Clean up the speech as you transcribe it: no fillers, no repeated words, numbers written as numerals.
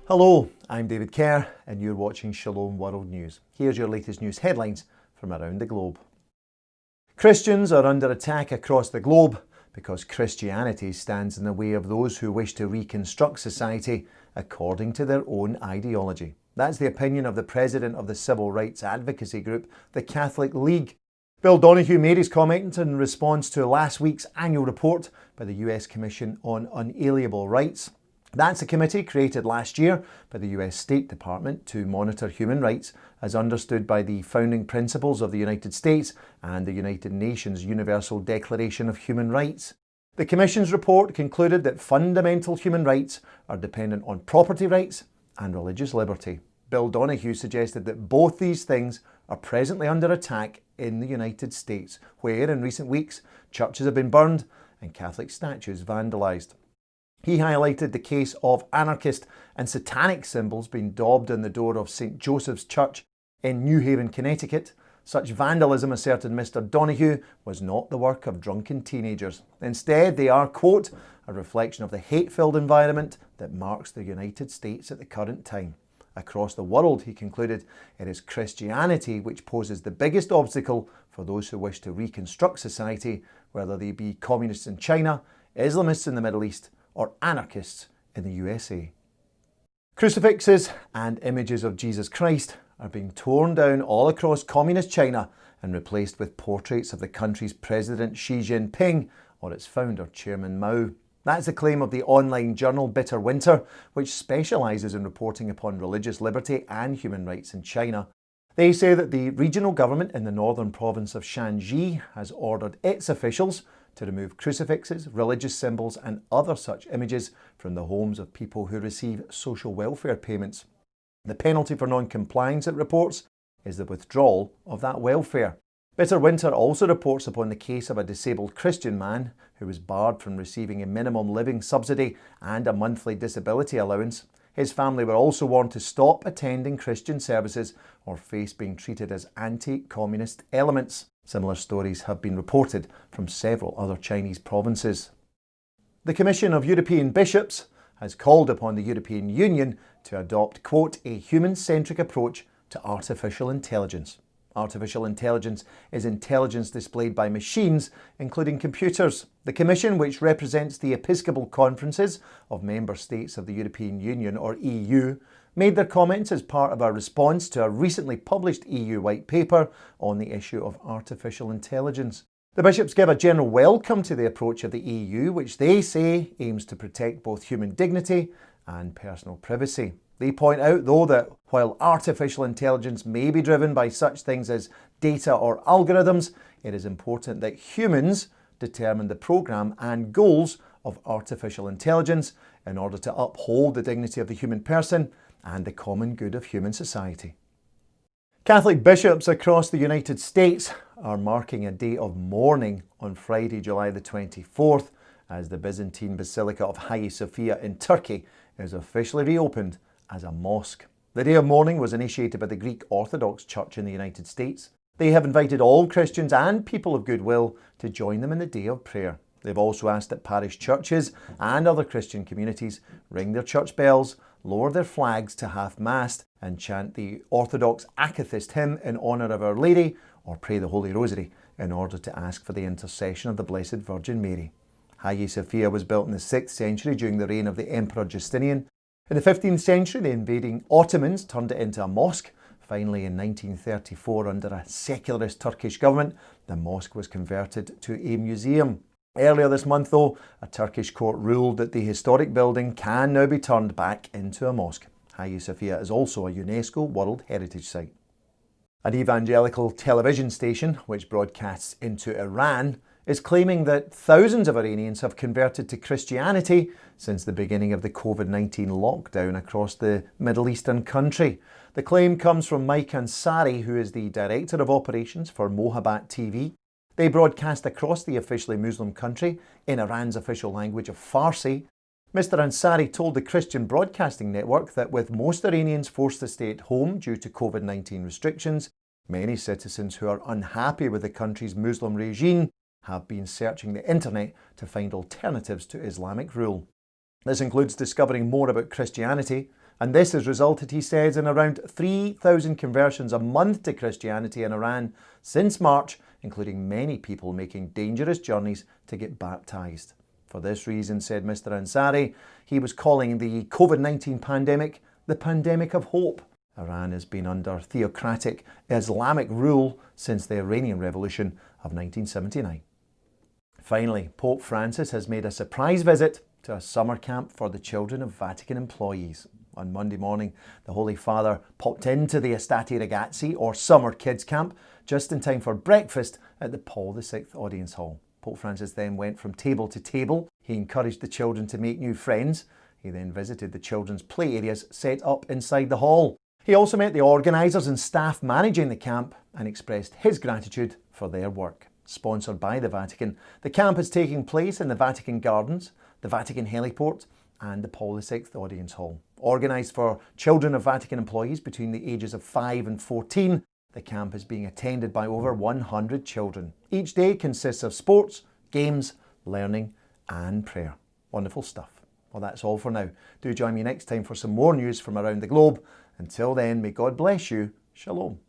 Hello, I'm David Kerr and you're watching Shalom World News. Here's your latest news headlines from around the globe. Christians are under attack across the globe because Christianity stands in the way of those who wish to reconstruct society according to their own ideology. That's the opinion of the president of the civil rights advocacy group, the Catholic League. Bill Donoghue made his comment in response to last week's annual report by the US Commission on Unalienable Rights. That's a committee created last year by the US State Department to monitor human rights as understood by the founding principles of the United States and the United Nations Universal Declaration of Human Rights. The Commission's report concluded that fundamental human rights are dependent on property rights and religious liberty. Bill Donoghue suggested that both these things are presently under attack in the United States, where in recent weeks churches have been burned and Catholic statues vandalised. He highlighted the case of anarchist and satanic symbols being daubed on the door of St. Joseph's Church in New Haven, Connecticut. Such vandalism, asserted Mr. Donoghue, was not the work of drunken teenagers. Instead, they are, quote, a reflection of the hate-filled environment that marks the United States at the current time. Across the world, he concluded, it is Christianity which poses the biggest obstacle for those who wish to reconstruct society, whether they be communists in China, Islamists in the Middle East, or anarchists in the USA. Crucifixes and images of Jesus Christ are being torn down all across communist China and replaced with portraits of the country's President Xi Jinping or its founder, Chairman Mao. That's the claim of the online journal Bitter Winter, which specialises in reporting upon religious liberty and human rights in China. They say that the regional government in the northern province of Shanxi has ordered its officials to remove crucifixes, religious symbols and other such images from the homes of people who receive social welfare payments. The penalty for non-compliance, it reports, is the withdrawal of that welfare. Bitter Winter also reports upon the case of a disabled Christian man who was barred from receiving a minimum living subsidy and a monthly disability allowance. His family were also warned to stop attending Christian services or face being treated as anti-communist elements. Similar stories have been reported from several other Chinese provinces. The Commission of European Bishops has called upon the European Union to adopt, quote, a human-centric approach to artificial intelligence. Artificial intelligence is intelligence displayed by machines, including computers. The Commission, which represents the episcopal conferences of member states of the European Union, or EU, made their comments as part of a response to a recently published EU white paper on the issue of artificial intelligence. The bishops give a general welcome to the approach of the EU, which they say aims to protect both human dignity and personal privacy. They point out, though, that while artificial intelligence may be driven by such things as data or algorithms, it is important that humans determine the programme and goals of artificial intelligence in order to uphold the dignity of the human person and the common good of human society. Catholic bishops across the United States are marking a day of mourning on Friday, July the 24th, as the Byzantine Basilica of Hagia Sophia in Turkey is officially reopened as a mosque. The day of mourning was initiated by the Greek Orthodox Church in the United States. They have invited all Christians and people of goodwill to join them in the day of prayer. They've also asked that parish churches and other Christian communities ring their church bells, lower their flags to half-mast and chant the Orthodox Akathist hymn in honour of Our Lady or pray the Holy Rosary in order to ask for the intercession of the Blessed Virgin Mary. Hagia Sophia was built in the 6th century during the reign of the Emperor Justinian. In the 15th century, the invading Ottomans turned it into a mosque. Finally, in 1934, under a secularist Turkish government, the mosque was converted to a museum. Earlier this month, though, a Turkish court ruled that the historic building can now be turned back into a mosque. Hagia Sophia is also a UNESCO World Heritage Site. An evangelical television station, which broadcasts into Iran, is claiming that thousands of Iranians have converted to Christianity since the beginning of the COVID-19 lockdown across the Middle Eastern country. The claim comes from Mike Ansari, who is the Director of Operations for Mohabbat TV. They broadcast across the officially Muslim country in Iran's official language of Farsi. Mr. Ansari told the Christian Broadcasting Network that with most Iranians forced to stay at home due to COVID-19 restrictions, many citizens who are unhappy with the country's Muslim regime have been searching the internet to find alternatives to Islamic rule. This includes discovering more about Christianity And this has resulted, he says, in around 3,000 conversions a month to Christianity in Iran since March, including many people making dangerous journeys to get baptised. For this reason, said Mr. Ansari, he was calling the COVID-19 pandemic the pandemic of hope. Iran has been under theocratic Islamic rule since the Iranian Revolution of 1979. Finally, Pope Francis has made a surprise visit to a summer camp for the children of Vatican employees. On Monday morning, the Holy Father popped into the Estati Ragazzi, or summer kids camp, just in time for breakfast at the Paul VI Audience Hall. Pope Francis then went from table to table. He encouraged the children to make new friends. He then visited the children's play areas set up inside the hall. He also met the organisers and staff managing the camp and expressed his gratitude for their work. Sponsored by the Vatican, the camp is taking place in the Vatican Gardens, the Vatican Heliport and the Paul VI Audience Hall. Organised for children of Vatican employees between the ages of 5 and 14, the camp is being attended by over 100 children. Each day consists of sports, games, learning and prayer. Wonderful stuff. Well, that's all for now. Do join me next time for some more news from around the globe. Until then, may God bless you. Shalom.